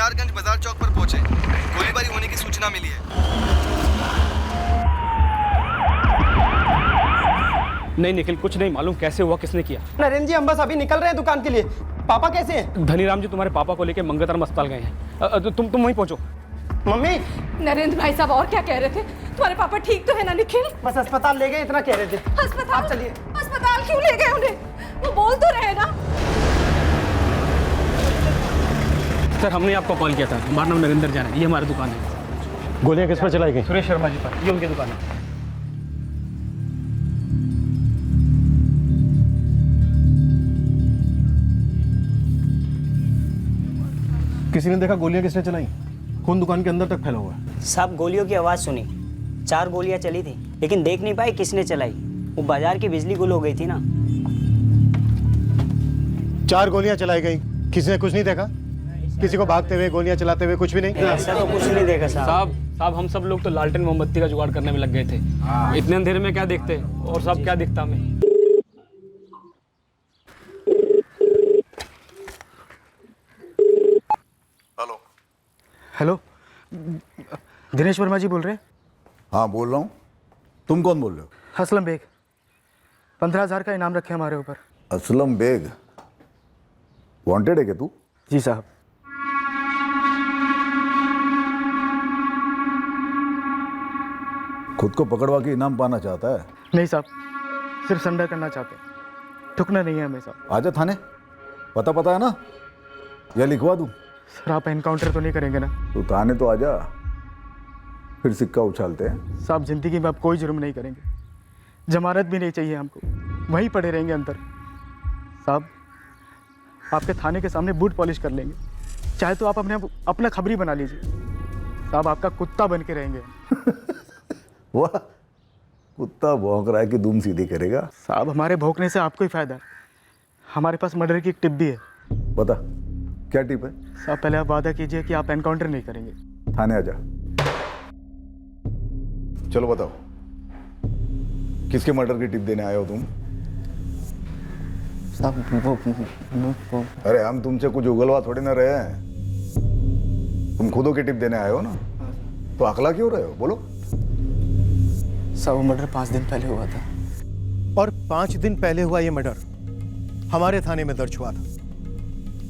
मीनारगंज बाजार चौक पर पहुंचे। गोलीबारी होने की सूचना मिली है। नहीं निखिल, कुछ नहीं मालूम कैसे हुआ, किसने किया। नरेंद्र जी, हम बस अभी निकल रहे हैं दुकान के लिए। पापा कैसे हैं? धनीराम जी तुम्हारे पापा को लेकर मंगताराम अस्पताल गए हैं। तुम वहीं पहुंचो। मम्मी, नरेंद्र भाई साहब और क्या कह रहे थे? तुम्हारे पापा ठीक तो है ना निखिल? बस अस्पताल ले गए, इतना कह रहे थे। अस्पताल? आप चलिए। अस्पताल क्यों ले गए उन्हें? वो बोल तो रहे ना। सर हमने आपको कॉल किया था, हमारा नाम नरेंद्र जैन है, ये हमारी दुकान है। गोलियां किस पर चलाई गई? सुरेश शर्मा जी पर, ये उनकी दुकान है। किसी ने देखा गोलियां किसने चलाई? खून दुकान के अंदर तक फैला हुआ है। सब गोलियों की आवाज़ सुनी, 4 गोलियां चली थी, लेकिन देख नहीं पाए किसने चलाई। वो बाजार की बिजली गुल हो गई थी ना। 4 गोलियां चलाई गई, किसी ने कुछ नहीं देखा? किसी को भागते हुए, गोलियां चलाते हुए कुछ भी नहीं? ऐसा तो कुछ नहीं देखा साहब। साहब हम सब लोग तो लालटेन मोमबत्ती का जुगाड़ करने में लग गए थे। इतने अंधेरे में क्या देखते, और सब क्या दिखता हमें। हेलो हेलो, दिनेश वर्मा जी बोल रहे हैं? हाँ बोल रहा हूँ। तुम कौन बोल रहे हो? असलम बेग, 15,000 का इनाम रखे हमारे ऊपर। असलम बेग वांटेड है क्या तू? जी साहब। खुद को पकड़वा के इनाम पाना चाहता है? नहीं साहब, सिर्फ सरेंडर करना चाहते हैं, ठुकना नहीं है हमें साहब। आजा थाने, पता है ना, या लिखवा दूँ? सर आप एनकाउंटर तो नहीं करेंगे ना? तू थाने तो आजा, फिर सिक्का उछालते हैं। साहब जिंदगी में अब कोई जुर्म नहीं करेंगे, जमानत भी नहीं चाहिए हमको, वहीं पड़े रहेंगे अंदर। साहब आपके थाने के सामने बूट पॉलिश कर लेंगे, चाहे तो आप अपना खबरी बना लीजिए। साहब आपका कुत्ता बन के रहेंगे। वाह, कुत्ता भौंक रहा है कि दुम सीधी करेगा। साहब हमारे भौंकने से आपको ही फायदा है, हमारे पास मर्डर की एक टिप भी है। बता क्या टिप है? साहब पहले आप वादा कीजिए कि आप एनकाउंटर नहीं करेंगे। थाने आजा। चलो बताओ, किसके मर्डर की टिप देने आए हो तुम? साहब अरे हम तुमसे कुछ उगलवा थोड़ी ना रहे हैं, तुम खुदों की टिप देने आए हो ना, तो अकला क्यों रहे हो? बोलो। साहब मर्डर 5 दिन पहले हुआ था। और 5 दिन पहले हुआ ये मर्डर हमारे थाने में दर्ज हुआ था।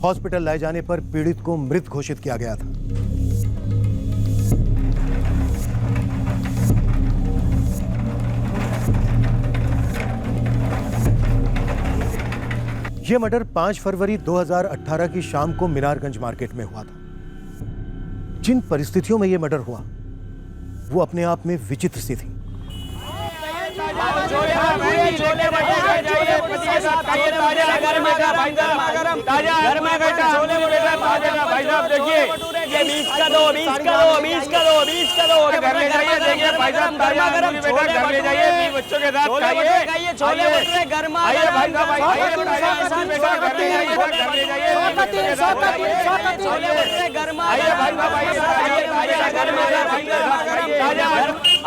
हॉस्पिटल लाए जाने पर पीड़ित को मृत घोषित किया गया था। यह मर्डर 5 फरवरी 2018 की शाम को मीनारगंज मार्केट में हुआ था। जिन परिस्थितियों में यह मर्डर हुआ वो अपने आप में विचित्र सी थी।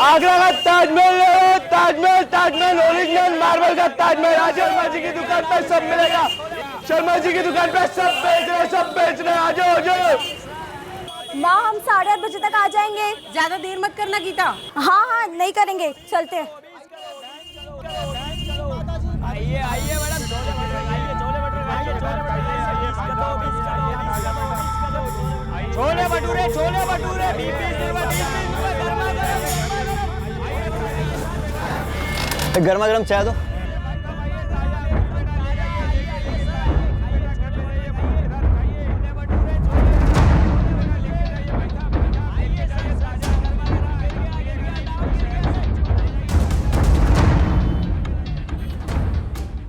आगरा का ताजमहल, ताजमहल ओरिजिनल मार्बल का ताजमहल। आज शर्मा जी की दुकान पे सब मिलेगा। शर्मा जी की दुकान पे सब बेच रहे। आ जाओ। माँ हम 8:30 बजे तक आ जाएंगे। ज्यादा देर मत करना गीता। हाँ नहीं करेंगे, चलते हैं। आइए मैडम, छोले भटूरे 20 गर्मा गर्म चाय दो।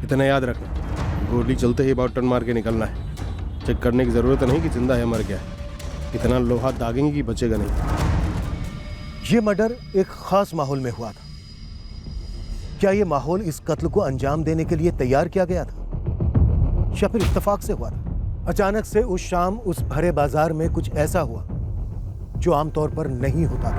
इतना याद रखना, गोली चलते ही about टर्न मार के निकलना है। चेक करने की जरूरत नहीं कि जिंदा है मर गया है। इतना लोहा दागेंगे कि बचेगा नहीं। ये मर्डर एक खास माहौल में हुआ था। क्या ये माहौल इस कत्ल को अंजाम देने के लिए तैयार किया गया था या फिर इत्तेफाक से हुआ था? अचानक से उस शाम उस भरे बाजार में कुछ ऐसा हुआ जो आमतौर पर नहीं होता था।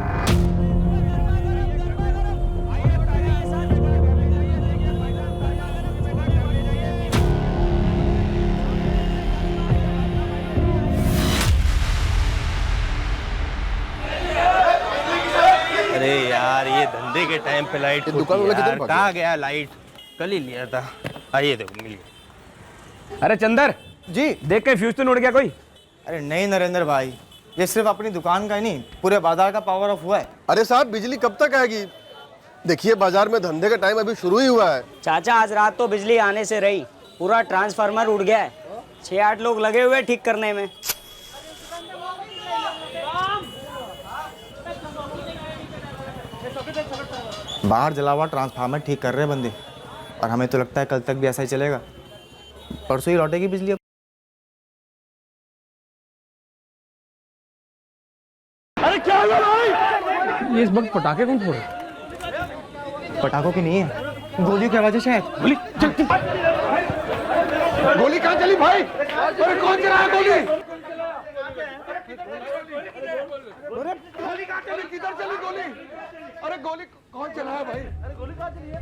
धंधे के टाइम पे लाइट दुकान वाला किधर भाग कहाँ गया लाइट? कल ही लिया था। आइए देखो मिल गया। अरे चंदर जी। देख के फ्यूज तो उड़ गया कोई? अरे नहीं नरेंद्र भाई, ये सिर्फ अपनी दुकान का ही नहीं, पूरे बाजार का पावर ऑफ हुआ है। अरे साहब बिजली कब तक आएगी? देखिए बाजार में धंधे का टाइम अभी शुरू ही हुआ है। चाचा आज रात तो बिजली आने से रही, पूरा ट्रांसफार्मर उड़ गया है। 6-8 लोग लगे हुए ठीक करने में। बाहर जला हुआ ट्रांसफार्मर ठीक कर रहे हैं बंदे, और हमें तो लगता है कल तक भी ऐसा ही चलेगा। परसों ही लौटेगी बिजली। अरे क्या हुआ भाई? ये इस वक्त पटाखे कौन फोड़? पटाखों की नहीं है, गोलियों की आवाज है शायद। गोली गोली कहाँ चली भाई? अरे कौन चलाया गोली? अरे गोली कहाँ चली? किधर चली गोली? अरे गोली कौन चलाया भाई? अरे गोली कहाँ चली है?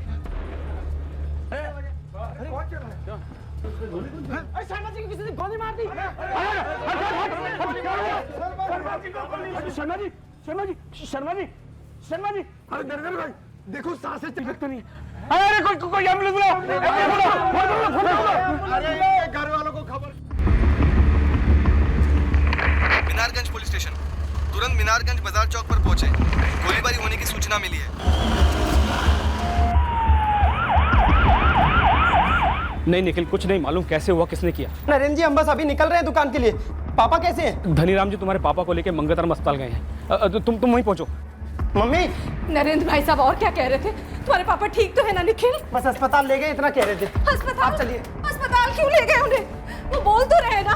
अरे कौन चलाया? अरे शर्मा जी की किसी ने गोली मार दी। शर्मा जी, अरे नरेंद्र भाई देखो सांसें चिपकती नहीं। अरे कोई एम्बुलेंस बुलाओ, अरे घर वालों को खबर। मीनारगंज पुलिस स्टेशन, तुरंत मीनारगंज बाजार चौक पर पहुंचे। गोलीबारी होने की सूचना मिली है। नहीं निखिल, कुछ नहीं मालूम कैसे हुआ, किसने किया। नरेंद्र जी हम बस अभी निकल रहे हैं दुकान के लिए। पापा कैसे हैं? धनीराम जी तुम्हारे पापा को लेके मंगलधाम अस्पताल गए हैं। तुम वहीं पहुंचो। मम्मी नरेंद्र भाई साहब और क्या कह रहे थे? तुम्हारे पापा ठीक तो है ना निखिल? बस अस्पताल ले गए, इतना कह रहे थे। अस्पताल? आप चलिए। अस्पताल क्यों ले गए उन्हें? वो बोल तो रहे ना।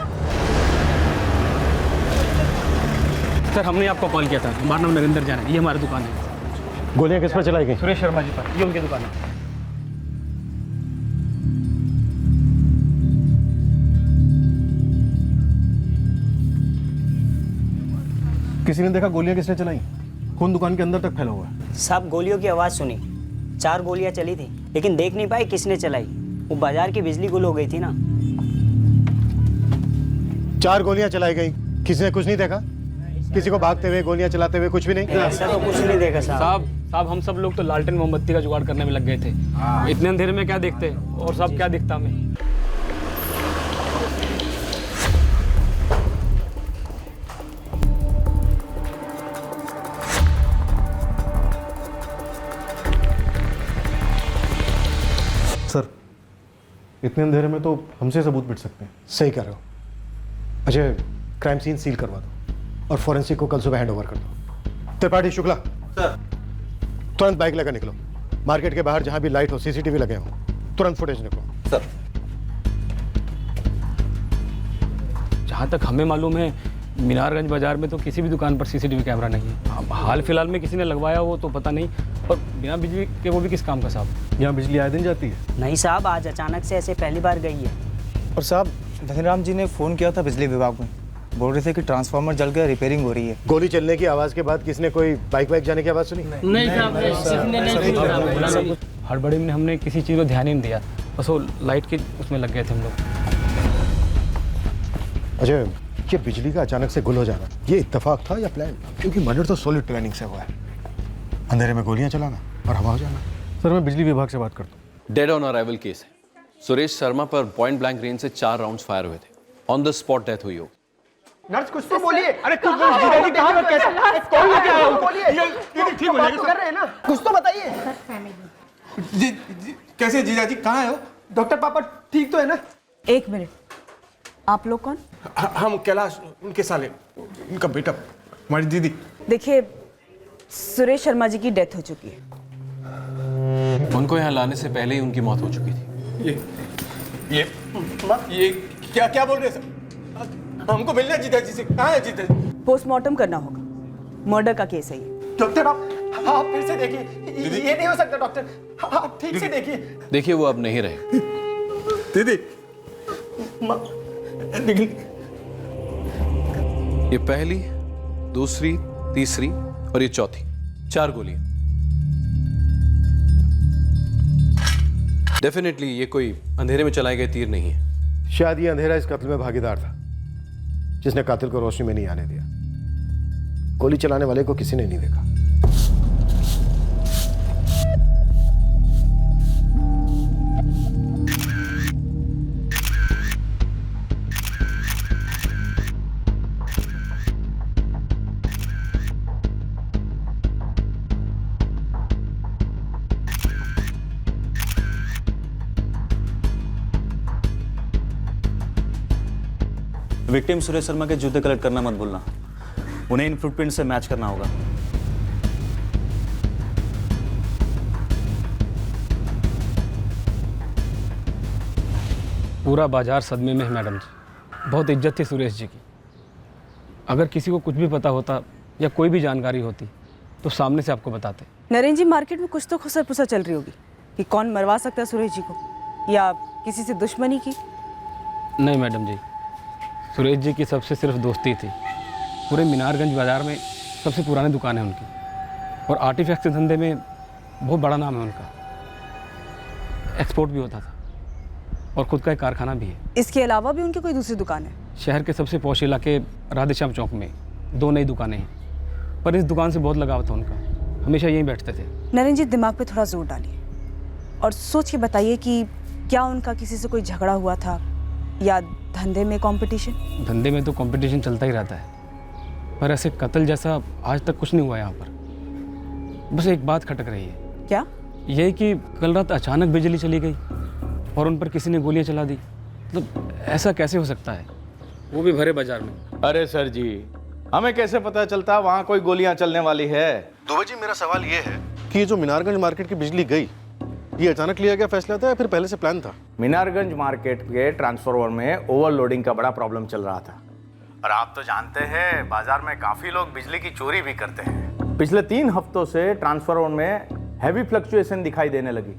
सर हमने आपको कॉल किया था, हमारा नाम नरेंद्र जैन है, ये हमारी दुकान है। गोलियां किस पर चलाई गई? सुरेश शर्मा जी पर, ये उनकी दुकान है। किसी ने देखा गोलियां किसने चलाई? खून दुकान के अंदर तक फैला हुआ है। सब गोलियों की आवाज़ सुनी, 4 गोलियां चली थी, लेकिन देख नहीं पाए किसने चलाई। वो बाजार की बिजली गुल हो गई थी ना। 4 गोलियां चलाई गई, किसी ने कुछ नहीं देखा? किसी को भागते हुए गोलियां चलाते हुए कुछ भी नहीं? ऐसा तो कुछ नहीं देखा साहब। साहब हम सब लोग तो लालटेन मोमबत्ती का जुगाड़ करने में लग गए थे। इतने अंधेरे में क्या देखते, और सब क्या दिखता हमें। सर इतने अंधेरे में तो हमसे सबूत मिट सकते हैं। सही कह रहे हो। अजय क्राइम सीन सील करवा दो और फॉरेंसिक को कल सुबह हैंड ओवर कर दो। त्रिपाठी शुक्ला सर तुरंत बाइक लेकर निकलो। मार्केट के बाहर जहां भी लाइट हो, सीसीटीवी लगे हो, तुरंत फुटेज निकलो। सर जहाँ तक हमें मालूम है मीनारगंज बाजार में तो किसी भी दुकान पर सीसीटीवी कैमरा नहीं है। अब हाल फिलहाल में किसी ने लगवाया हो तो पता नहीं, और बिना बिजली के वो भी किस काम का साहब? यहाँ बिजली आए दिन जाती है? नहीं साहब, आज अचानक से ऐसे पहली बार गई है। और साहब धनीराम जी ने फ़ोन किया था बिजली विभाग में, बोल रहे थे कि ट्रांसफार्मर जल गया, रिपेयरिंग हो रही है। गोली चलने की आवाज के बाद किसने कोई बाइक जाने की आवाज सुनी? हड़बड़ी में हमने किसी चीज़ को ध्यान ही नहीं दिया, बस वो लाइट के उसमें लग गए थे हम लोग। अजय ये बिजली का अचानक से गुल हो जाना, ये इत्तेफाक था या प्लान? क्योंकि मर्डर तो सॉलिड प्लानिंग से हुआ है। अंधेरे में गोलियां चलाना और हवा हो जाना। सर मैं बिजली विभाग से बात करता हूँ। डेड ऑन अराइवल केस है। सुरेश शर्मा पर पॉइंट ब्लैंक रेंज से 4 राउंड्स फायर हुए थे। ऑन द स्पॉट डेथ हुई होगी। नर्स कुछ तो बोलिए। अरे कौन लेके आया उनको? ये ठीक हो जाएगा कर रहे हैं ना, कुछ तो बताइए। जी कैसे जीजा जी, कहाँ है वो? डॉक्टर पापा ठीक तो है ना? 1 मिनट, आप लोग कौन? हम कैलाश, उनके साले, उनका बेटा, हमारी दीदी। देखिए सुरेश शर्मा जी की डेथ हो चुकी है। उनको यहाँ लाने से पहले ही उनकी मौत हो चुकी थी। ये क्या बोल रहे हैं सर? हमको मिलना है जीजा जी से। कहाँ है जीजा जी? पोस्टमार्टम करना होगा, मर्डर का केस है ये। डॉक्टर आप फिर से देखिए, ये नहीं हो सकता डॉक्टर, आप ठीक से देखिए। देखिए वो अब नहीं रहे। दीदी ये पहली, दूसरी, तीसरी और ये चौथी, 4 गोलियां। डेफिनेटली ये कोई अंधेरे में चलाए गए तीर नहीं है। शायद ये अंधेरा इस कत्ल में भागीदार था, जिसने कातिल को रोशनी में नहीं आने दिया। गोली चलाने वाले को किसी ने नहीं देखा। विक्टिम सुरेश शर्मा के जूते कलेक्ट करना मत भूलना, उन्हें इन फुटप्रिंट से मैच करना होगा। पूरा बाजार सदमे में है मैडम जी। बहुत इज्जत थी सुरेश जी की। अगर किसी को कुछ भी पता होता या कोई भी जानकारी होती तो सामने से आपको बताते। नरेंद्र जी, मार्केट में कुछ तो खुसर पुसर चल रही होगी कि कौन मरवा सकता है सुरेश जी को, या किसी से दुश्मनी की। नहीं मैडम जी, सुरेश जी की सबसे सिर्फ दोस्ती थी। पूरे मीनारगंज बाज़ार में सबसे पुरानी दुकान है उनकी, और आर्टिफैक्ट के धंधे में बहुत बड़ा नाम है उनका। एक्सपोर्ट भी होता था और खुद का एक कारखाना भी है। इसके अलावा भी उनकी कोई दूसरी दुकान है? शहर के सबसे पौष इलाके राधेश्याम चौक में 2 नई दुकानें हैं, पर इस दुकान से बहुत लगाव था उनका, हमेशा यहीं बैठते थे। नरेंद्र जी, दिमाग पे थोड़ा जोर डालिए और सोच के बताइए कि क्या उनका किसी से कोई झगड़ा हुआ था या धंधे में कंपटीशन? धंधे में तो कंपटीशन चलता ही रहता है, पर ऐसे कत्ल जैसा आज तक कुछ नहीं हुआ यहाँ पर। बस एक बात खटक रही है। क्या? यही कि कल रात अचानक बिजली चली गई और उन पर किसी ने गोलियां चला दी। मतलब ऐसा कैसे हो सकता है, वो भी भरे बाजार में? अरे सर जी, हमें कैसे पता चलता वहाँ कोई गोलियां चलने वाली है? दुबे जी, मेरा सवाल ये है कि ये जो मीनारगंज मार्केट की बिजली गई, ये अचानक लिया गया फैसला था या फिर पहले से प्लान था? मीनारगंज मार्केट के ट्रांसफार्मर में ओवरलोडिंग का बड़ा प्रॉब्लम चल रहा था, और आप तो जानते हैं बाजार में काफी लोग बिजली की चोरी भी करते हैं। पिछले 3 हफ्तों से ट्रांसफार्मर में हैवी फ्लक्चुएशन दिखाई देने लगी,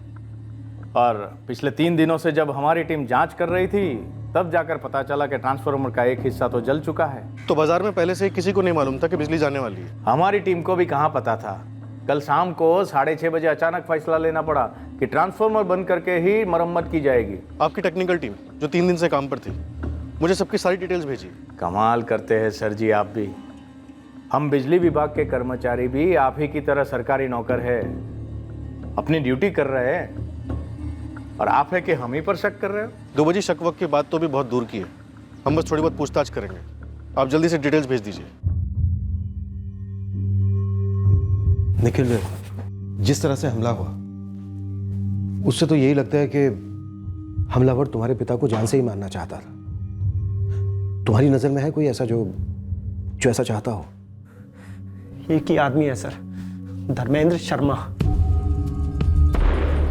और पिछले 3 दिनों से जब हमारी टीम जांच कर रही थी तब जाकर पता चला कि ट्रांसफार्मर का एक हिस्सा तो जल चुका है। तो बाजार में पहले से किसी को नहीं मालूम था कि बिजली जाने वाली है? हमारी टीम को भी कहाँ पता था। कल शाम को 6:30 बजे अचानक फैसला लेना पड़ा कि ट्रांसफार्मर बंद करके ही मरम्मत की जाएगी। आपकी टेक्निकल टीम जो 3 दिन से काम पर थी, मुझे सबकी सारी डिटेल्स भेजी। कमाल करते हैं सर जी आप भी। हम बिजली विभाग के कर्मचारी भी आप ही की तरह सरकारी नौकर है, अपनी ड्यूटी कर रहे हैं, और आप है कि हम ही पर शक कर रहे हो? दुबे जी, शक वक की बात तो भी बहुत दूर की है, हम बस थोड़ी बहुत पूछताछ करेंगे। आप जल्दी से डिटेल्स भेज दीजिए। निखिल, जिस तरह से हमला हुआ उससे तो यही लगता है कि हमलावर तुम्हारे पिता को जान से ही मारना चाहता था। तुम्हारी नजर में है कोई ऐसा जो ऐसा चाहता हो? एक ही आदमी है सर, धर्मेंद्र शर्मा,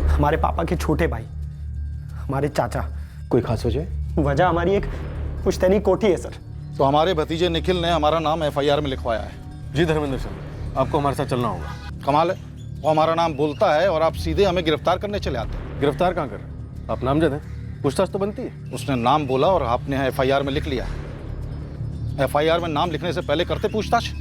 हमारे पापा के छोटे भाई, हमारे चाचा। कोई खास वजह? वजह हमारी एक पुश्तैनी कोठी है सर। तो हमारे भतीजे निखिल ने हमारा नाम FIR में लिखवाया है। जी धर्मेंद्र सर, आपको हमारे साथ चलना होगा। कमाल है, वो हमारा नाम बोलता है और आप सीधे हमें गिरफ्तार करने चले आते हैं। गिरफ्तार कहाँ कर? आप नामजद हैं, पूछताछ तो बनती है। उसने नाम बोला और आपने FIR में लिख लिया। FIR में नाम लिखने से पहले करते पूछताछ?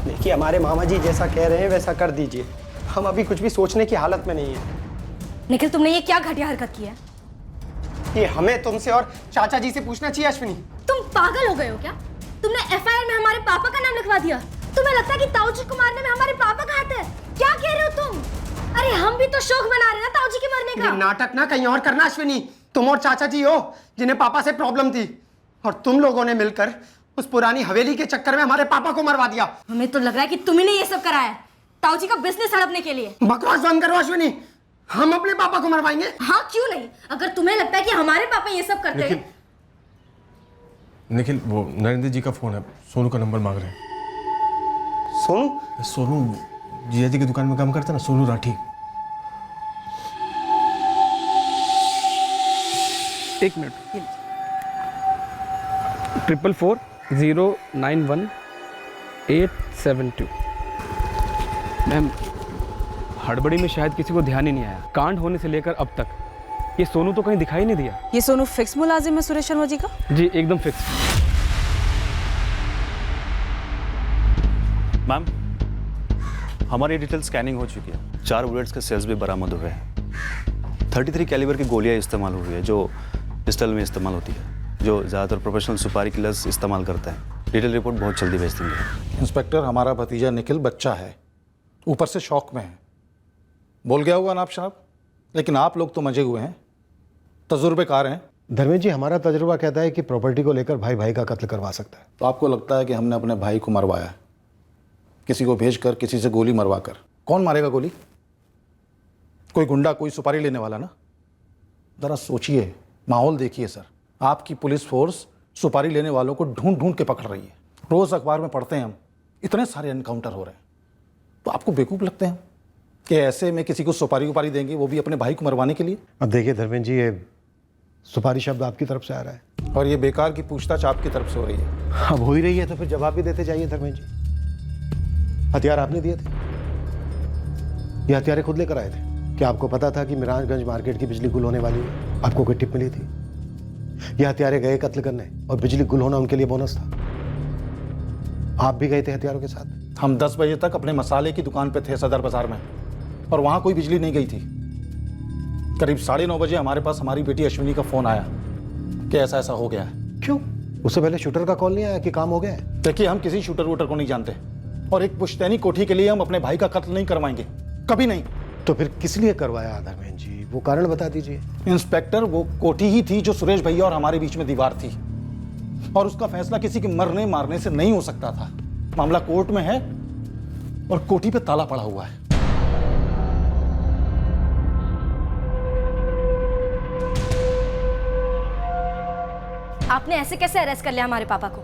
देखिए, हमारे मामा जी जैसा कह रहे हैं वैसा कर दीजिए, हम अभी कुछ भी सोचने की हालत में नहीं है। निखिल, तुमने ये क्या घटिया हरकत की है? ये हमें तुमसे और चाचा जी से पूछना चाहिए। अश्विनी, तुम पागल हो गए हो क्या? तुमने FIR में हमारे पापा का नाम लिखवा दिया। तुम्हें लगता है कि ताऊजी को मारने में हमारे पापा का हाथ है? क्या कह रहे हो तुम? अरे हम भी तो शौक बना रहे हैं ना ताऊजी के मरने का। ये नाटक ना कहीं और करना अश्विनी। तुम और चाचा जी हो जिन्हें पापा से प्रॉब्लम थी, और तुम लोगों ने मिलकर उस पुरानी हवेली के चक्कर में हमारे पापा को मरवा दिया। हमें तो लग रहा है कि तुम ही ने ये सब कराया है, ताऊजी का बिजनेस हड़पने के लिए। बकवास बंद करो अश्विनी, हम अपने पापा को मरवाएंगे। हाँ, क्यों नहीं? अगर तुम्हें लगता है कि हमारे पापा ये सब करते हैं। निखिल, वो नरेंद्र जी का फोन है, सोनू का नंबर मांग रहे हैं। सोनू? सोनू जीजा जी की दुकान में काम करता है ना, सोनू राठी। एक मिनट। 444-091-872। मैम, हड़बड़ी में शायद किसी को ध्यान ही नहीं आया। कांड होने से लेकर अब तक ये सोनू तो कहीं दिखाई नहीं दिया। ये सोनू फिक्स मुलाजिम है सुरेश शर्मा जी का? जी एकदम फिक्स। मैम, हमारी डिटेल स्कैनिंग हो चुकी है। 4 बुलेट्स के सेल्स भी बरामद हुए हैं। 33 कैलिबर की गोलियां इस्तेमाल हुई है जो पिस्टल में इस्तेमाल होती है, जो ज़्यादातर प्रोफेशनल सुपारी किलर्स इस्तेमाल करते हैं। डिटेल रिपोर्ट बहुत जल्दी भेज देंगे। इंस्पेक्टर, हमारा भतीजा निखिल बच्चा है, ऊपर से शौक में है, बोल गया होगा ना आप साहब, लेकिन आप लोग तो मजे हुए हैं, तजुर्बेकार हैं। धर्मेंद्र जी, हमारा तजुर्बा कहता है कि प्रॉपर्टी को लेकर भाई भाई का कत्ल करवा सकता है। तो आपको लगता है कि हमने अपने भाई को मरवाया है, किसी को भेजकर, किसी से गोली मरवा कर? कौन मारेगा गोली? कोई गुंडा, कोई सुपारी लेने वाला ना। ज़रा सोचिए, माहौल देखिए सर। आपकी पुलिस फोर्स सुपारी लेने वालों को ढूंढ ढूंढ के पकड़ रही है। रोज़ अखबार में पढ़ते हैं हम, इतने सारे एनकाउंटर हो रहे हैं। तो आपको बेवकूफ़ लगते हैं कि ऐसे में किसी को सुपारी उपारी देंगे, वो भी अपने भाई को मरवाने के लिए? अब देखिए धर्मेंद्र जी, ये सुपारी शब्द आपकी तरफ से आ रहा है और ये बेकार की पूछताछ आपकी तरफ से हो रही है। अब हो ही रही है तो फिर जवाब भी देते जाइए धर्मेंद्र जी। हथियार आपने दिए थे, ये हथियारें खुद लेकर आए थे। क्या आपको पता था कि मिराजगंज मार्केट की बिजली गुल होने वाली है? आपको कोई टिप मिली थी? ये हथियारे गए कत्ल करने और बिजली गुल होना उनके लिए बोनस था। आप भी गए थे हथियारों के साथ? हम 10 बजे तक अपने मसाले की दुकान पे थे सदर बाजार में, और वहां कोई बिजली नहीं गई थी। करीब 9:30 बजे हमारे पास हमारी बेटी अश्विनी का फोन आया कि ऐसा ऐसा हो गया है। क्यों? उससे पहले शूटर का कॉल नहीं आया कि काम हो गया है? देखिए, हम किसी शूटर वूटर को नहीं जानते, और एक पुश्तैनी कोठी के लिए हम अपने भाई का कत्ल नहीं करवाएंगे, कभी नहीं। तो फिर किस लिए करवाया धर्मेंद्र जी? वो कारण बता दीजिए। इंस्पेक्टर, वो कोठी ही थी जो सुरेश भैया और हमारे बीच में दीवार थी, और उसका फैसला किसी के मरने मारने से नहीं हो सकता था। मामला कोर्ट में है और कोठी पे ताला पड़ा हुआ है। आपने ऐसे कैसे अरेस्ट कर लिया हमारे पापा को?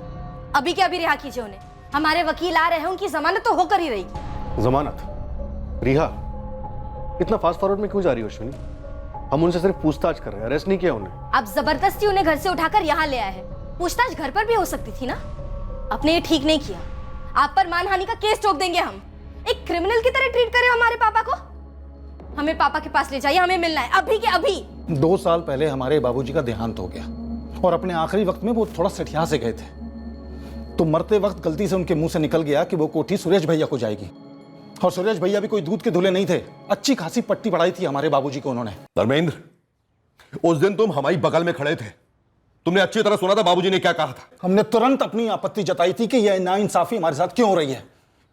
अभी के अभी रिहा कीजिए उन्हें। हमारे वकील आ रहे हैं, उनकी जमानत तो होकर ही रहेगी। जमानत? रिहा? इतना फास्ट फॉरवर्ड में क्यों जा रही हो अश्विनी? हम उनसे सिर्फ पूछताछ कर रहे हैं, अरेस्ट नहीं किया उन्हें। आप जबरदस्ती उन्हें घर से उठाकर यहाँ ले आए हैं। पूछताछ घर पर भी हो सकती थी ना। आपने ये ठीक नहीं किया। आप पर मानहानि का केस ठोक देंगे हम। एक क्रिमिनल की तरह ट्रीट कर रहे हो हमारे पापा को। हमें पापा के पास ले जाइए, हमें मिलना है अभी के अभी। 2 साल पहले हमारे बाबूजी का देहांत हो गया, और अपने आखिरी वक्त में वो थोड़ा सठिया से गए थे। तो मरते वक्त गलती से उनके मुंह से निकल गया कि वो कोठी सुरेश भैया को जाएगी, और सुरेश भैया भी कोई दूध के धुले नहीं थे। अच्छी खासी पट्टी पढ़ाई थी हमारे बाबूजी को उन्होंने। धर्मेंद्र, उस दिन तुम हमारी बगल में खड़े थे, तुमने अच्छी तरह सुना था बाबूजी ने क्या कहा था। हमने तुरंत अपनी आपत्ति जताई थी कि यह नाइंसाफी हमारे साथ क्यों हो रही है।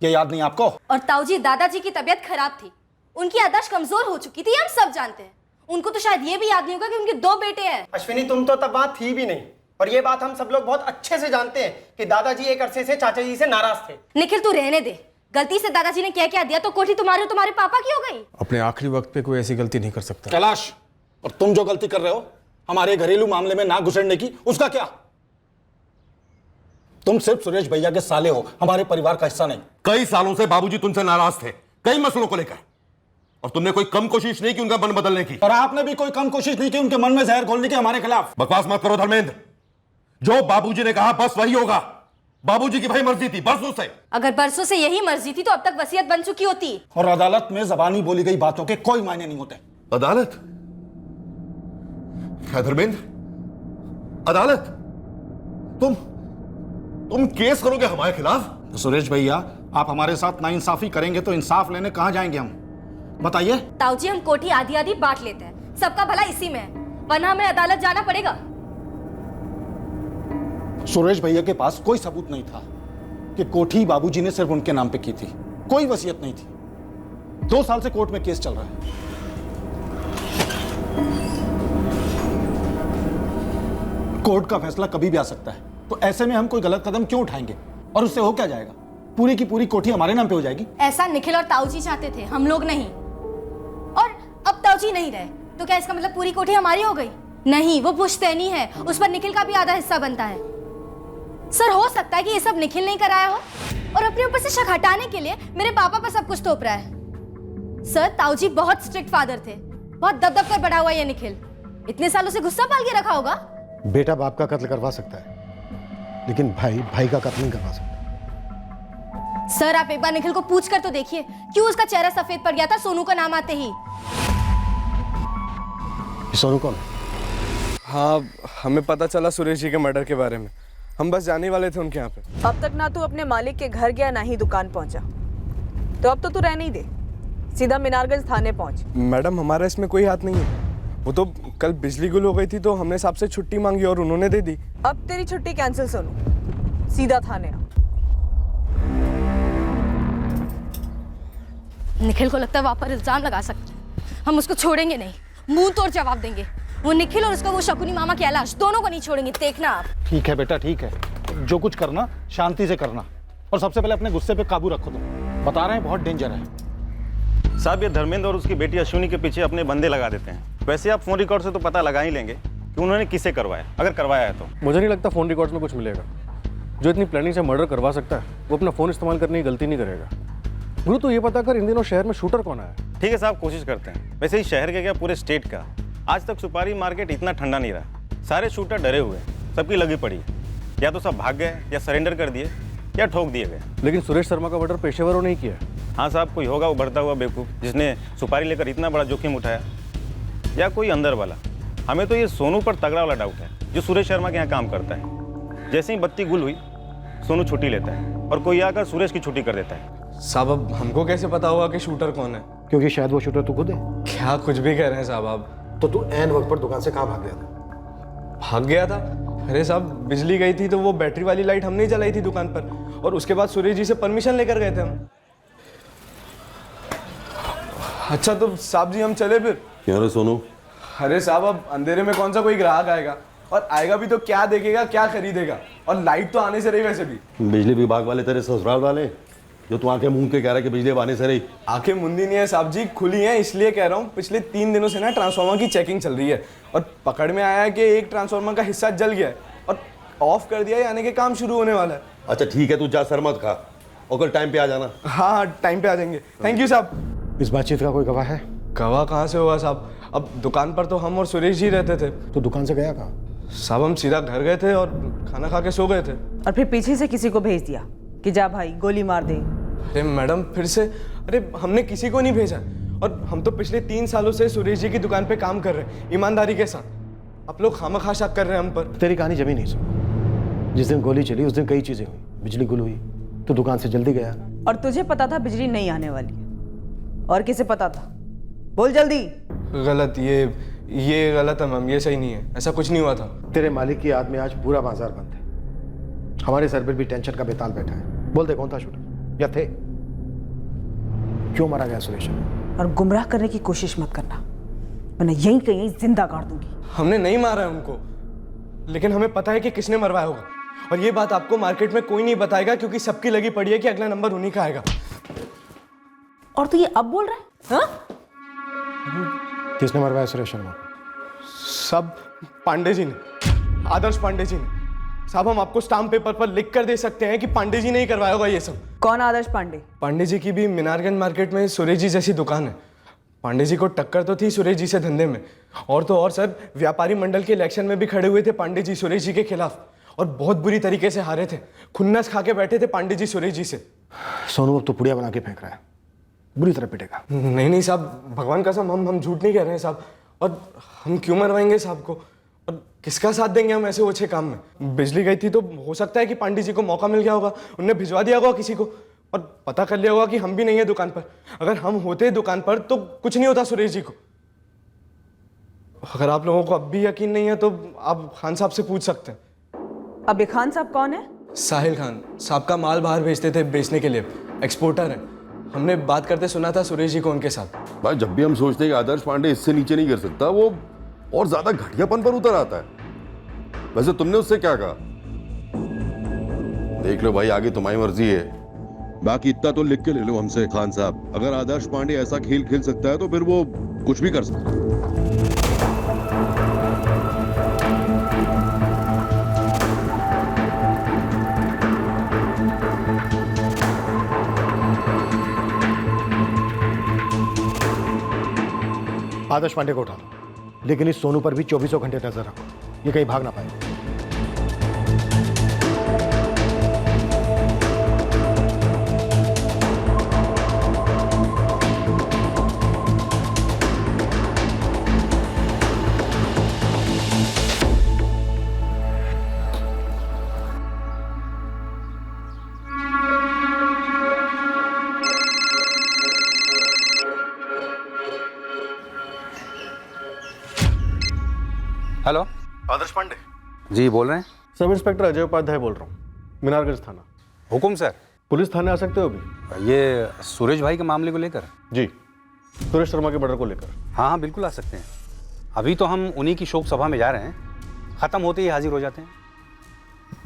ये याद नहीं आपको? और ताऊजी, दादाजी की तबीयत खराब थी, उनकी याददाश्त कमजोर हो चुकी थी, हम सब जानते हैं। उनको तो शायद ये भी याद नहीं होगा कि उनके 2 बेटे हैं। अश्विनी, तुम तो तब वहां थी भी नहीं, और ये बात हम सब लोग बहुत अच्छे से जानते हैं कि दादाजी एक अरसे से चाचा जी से नाराज थे। निखिल, तू रहने दे। गलती से दादाजी ने क्या दिया तो कोठी तुम्हारे पापा की हो गई। अपने आखिरी वक्त पे कोई ऐसी गलती नहीं कर सकता। कैलाश, और तुम जो गलती कर रहे हो हमारे घरेलू मामले में ना घुसड़ने की, उसका क्या? तुम सिर्फ सुरेश भैया के साले हो, हमारे परिवार का हिस्सा नहीं। कई सालों से बाबूजी तुमसे नाराज थे, कई मसलों को लेकर, और तुमने कोई कम कोशिश नहीं की उनका मन बदलने की। और आपने भी कोई कम कोशिश नहीं की उनके मन में जहर घोलने की हमारे खिलाफ। बकवास मत करो धर्मेंद्र। जो बाबूजी ने कहा बस वही होगा। बाबूजी की भाई मर्जी थी बरसों से। अगर बरसों से यही मर्जी थी तो अब तक वसीयत बन चुकी होती। और अदालत में जबानी बोली गई बातों के कोई मायने नहीं होते। अदालत? क्या धर्मेंद्र, अदालत? तुम केस करोगे हमारे खिलाफ? तो सुरेश भैया, आप हमारे साथ नाइंसाफी करेंगे तो इंसाफ लेने कहां जाएंगे हम, बताइए? ताऊजी, हम कोठी आधी आधी बांट लेते हैं, सबका भला इसी में है, वरना हमें अदालत जाना पड़ेगा। सुरेश भैया के पास कोई सबूत नहीं था कि कोठी बाबूजी ने सिर्फ उनके नाम पे की थी, कोई वसीयत नहीं थी। 2 साल से कोर्ट में केस चल रहा है। कोर्ट का फैसला कभी भी आ सकता है, तो ऐसे में हम कोई गलत कदम क्यों उठाएंगे? और उससे हो क्या जाएगा? पूरी की पूरी कोठी हमारे नाम पे हो जाएगी। ऐसा निखिल और ताऊजी चाहते थे, हम लोग नहीं। और अब ताऊजी नहीं रहे तो क्या इसका मतलब पूरी कोठी हमारी हो गई? नहीं, वो पुश्तैनी है, उस पर निखिल का भी आधा हिस्सा बनता है। सर, हो सकता है कि ये सब निखिल नहीं कराया हो और अपने ऊपर से शक हटाने के लिए मेरे पापा पर सब कुछ थोप रहा है। सर, ताऊजी बहुत स्ट्रिक्ट फादर थे, बहुत दबदब कर बड़ा हुआ ये निखिल। इतने सालों से गुस्सा पाल के रखा होगा। बेटा बाप का कत्ल करवा सकता है, लेकिन भाई भाई का कत्ल नहीं करवा सकता। सर, आप एक बार निखिल को पूछ कर तो देखिए, क्यों उसका चेहरा सफेद पड़ गया था सोनू का नाम आते ही। सोनू कौन? हाँ, हमें पता चला सुरेश जी के मर्डर के बारे में, हम बस जाने वाले थे उनके यहाँ पे। अब तक ना तू अपने मालिक के घर गया ना ही दुकान पहुंचा, तो अब तो तू रहने ही दे, सीधा मीनारगंज थाने पहुंच। मैडम, हमारा इसमें कोई हाथ नहीं है। वो तो कल बिजली गुल हो गई थी तो हमने साहब से छुट्टी मांगी और उन्होंने दे दी। अब तेरी छुट्टी कैंसिल सोनू, सीधा थाने आ। निखिल को लगता है वहां पर इल्जाम लगा सकते हैं, हम उसको छोड़ेंगे नहीं। मुंह तोड़ जवाब देंगे। वो निखिल और उसका वो शकुनी मामा कैलाश दोनों को नहीं छोड़ेंगे, देखना आप। ठीक है बेटा, ठीक है, जो कुछ करना शांति से करना, और सबसे पहले अपने गुस्से पे काबू रखो। तुम बता रहे हैं बहुत डेंजर है। साहब, ये धर्मेंद्र और उसकी बेटी अश्विनी के पीछे अपने बंदे लगा देते हैं। वैसे आप फोन रिकॉर्ड से तो पता लगा ही लेंगे कि उन्होंने किसे करवाया, अगर करवाया है तो। मुझे नहीं लगता फ़ोन रिकॉर्ड्स में कुछ मिलेगा। जो इतनी प्लानिंग से मर्डर करवा सकता है वो अपना फ़ोन इस्तेमाल करने की गलती नहीं करेगा। गुरु, तो ये पता कर इन दिनों शहर में शूटर कौन है? ठीक है साहब, कोशिश करते हैं। वैसे ही शहर के क्या, पूरे स्टेट का आज तक सुपारी मार्केट इतना ठंडा नहीं रहा। सारे शूटर डरे हुए हैं, सबकी लगी पड़ी है। या तो सब भाग गए, या सरेंडर कर दिए, या ठोक दिए गए। लेकिन सुरेश शर्मा का मर्डर पेशेवरों ने ही किया। हाँ साहब, कोई होगा उभरता हुआ बेवकूफ़ जिसने सुपारी लेकर इतना बड़ा जोखिम उठाया, या कोई अंदर वाला। हमें तो ये सोनू पर तगड़ा वाला डाउट है, जो सुरेश शर्मा के यहाँ काम करता है। जैसे ही बत्ती गुल हुई, सोनू छुट्टी लेता है और कोई आकर सुरेश की छुट्टी कर देता है। साहब, अब हमको कैसे पता होगा कि शूटर कौन है? क्योंकि शायद वो शूटर तू खुद है। क्या कुछ भी कह रहे हैं साहब आप? तो तू ऐन वक्त पर दुकान से कहाँ भाग गया था? भाग गया था? अरे साहब, बिजली गई थी तो वो बैटरी वाली लाइट हमने ही जलाई थी दुकान पर, और उसके बाद सुरेश जी से परमिशन लेकर गए थे हम। अच्छा तो साहब जी हम चले फिर? क्यों रे सोनू? अरे साहब, अब अंधेरे में कौन सा कोई ग्राहक आएगा, और आएगा भी तो क्या देखेगा, क्या खरीदेगा? और लाइट तो आने से रही वैसे भी। बिजली विभाग वाले तेरे ससुराल वाले, जो तू आंखें मूंद के कह रहा है कि बिजली आने से रही। आंखें मुंदी नहीं है साहब जी, खुली हैं, इसलिए कह रहा हूँ। पिछले 3 दिनों से ना ट्रांसफार्मर की चेकिंग चल रही है, और पकड़ में आया है कि एक ट्रांसफार्मर का हिस्सा जल गया है और ऑफ कर दिया, यानी कि काम शुरू होने वाला है। अच्छा ठीक है, तू जा, सर मत खा, और कल टाइम पे आ जाना। हाँ, टाइम पे आ जाएंगे। थैंक यू साहब। इस बातचीत का कोई गवाह है? गवाह कहाँ से होगा साहब? अब दुकान पर तो हम और सुरेश जी रहते थे। तो दुकान से गया कहाँ? साहब, हम सीधा घर गए थे और खाना खा के सो गए थे। और फिर पीछे से किसी को भेज दिया कि जा भाई गोली मार दे? अरे मैडम, फिर से? अरे हमने किसी को नहीं भेजा, और हम तो पिछले 3 सालों से सुरेश जी की दुकान पे काम कर रहे हैं ईमानदारी के साथ। आप लोग खामखा शक कर रहे हैं हम पर। तेरी कहानी जमी नहीं सुन। जिस दिन गोली चली उस दिन कई चीजें हुई। बिजली गुल हुई तो दुकान से जल्दी गया। और तुझे पता था बिजली नहीं आने वाली है? और किसे पता था? बोल जल्दी। गलत, ये गलत है मैम, ये सही नहीं है, ऐसा कुछ नहीं हुआ था। तेरे मालिक की याद में आज पूरा बाजार बंद है। हमारे सर पर भी टेंशन का बेताल बैठा है। बोल दे, कौन था शूटर या थे? क्यों मारा गया सुरेश? और गुमराह करने की कोशिश मत करना, वरना यहीं कहीं जिंदा गाड़ दूंगी। हमने नहीं मारा है उनको, लेकिन हमें पता है कि किसने मरवाया होगा, और ये बात आपको मार्केट में कोई नहीं बताएगा, क्योंकि सबकी लगी पड़ी है कि अगला नंबर उन्हीं का आएगा। और तू ये अब बोल रहा है? हाँ? किसने मरवाया सुरेश शर्मा? सब पांडे जी ने, आदर्श पांडे जी ने। साहब, हम आपको स्टाम्प पेपर पर लिख कर दे सकते हैं कि पांडे जी ने ही करवाया होगा ये सब। कौन आदर्श पांडे? पांडे जी की भी मीनारगंज मार्केट में सुरेश जी जैसी दुकान है। पांडे जी को टक्कर तो थी सुरेश जी से धंधे में, और तो और सर, व्यापारी मंडल के इलेक्शन में भी खड़े हुए थे पांडे जी सुरेश जी के खिलाफ, और बहुत बुरी तरीके से हारे थे। खुन्नस खा के बैठे थे पांडे जी सुरेश जी से। सोनू, अब तो पुड़िया बना के फेंक रहा है, बुरी तरह पिटेगा। नहीं साहब, भगवान कसम, हम झूठ नहीं कह रहे हैं साहब। और हम क्यों मरवाएंगे साहब को, और किसका साथ देंगे हम ऐसे ओछे काम में? बिजली गई थी तो हो सकता है कि पांडे जी को मौका मिल गया होगा, उनने भिजवा दिया होगा किसी को, और पता कर लिया होगा कि हम भी नहीं है दुकान पर। अगर हम होते दुकान पर तो कुछ नहीं होता सुरेश जी को। अगर आप लोगों को अब भी यकीन नहीं है तो आप खान साहब से पूछ सकते हैं। अब ये खान साहब कौन है? साहिल खान साहब का माल बाहर भेजते थे बेचने के लिए, एक्सपोर्टर है। हमने बात करते सुना था सुरेश जी को उनके साथ। भाई, जब भी हम सोचते हैं कि आदर्श पांडे इससे नीचे नहीं कर सकता, वो और ज्यादा घटियापन पर उतर आता है। वैसे तुमने उससे क्या कहा? देख लो भाई, आगे तुम्हारी मर्जी है, बाकी इतना तो लिख के ले लो हमसे खान साहब। अगर आदर्श पांडे ऐसा खेल खेल सकता है तो फिर वो कुछ भी कर सकता है। आदर्श पांडे को उठा लो, लेकिन इस सोनू पर भी 24 घंटे नजर रखो, ये कहीं भाग ना पाए। हेलो, आदर्श पांडे जी बोल रहे हैं? सब इंस्पेक्टर अजय उपाध्याय बोल रहा हूँ, मीनारगंज थाना। हुकुम सर। पुलिस थाने आ सकते हो अभी? ये सुरेश भाई के मामले को लेकर? जी, सुरेश शर्मा के मर्डर को लेकर। हाँ हाँ, बिल्कुल आ सकते हैं। अभी तो हम उन्हीं की शोक सभा में जा रहे हैं, ख़त्म होते ही हाजिर हो जाते हैं।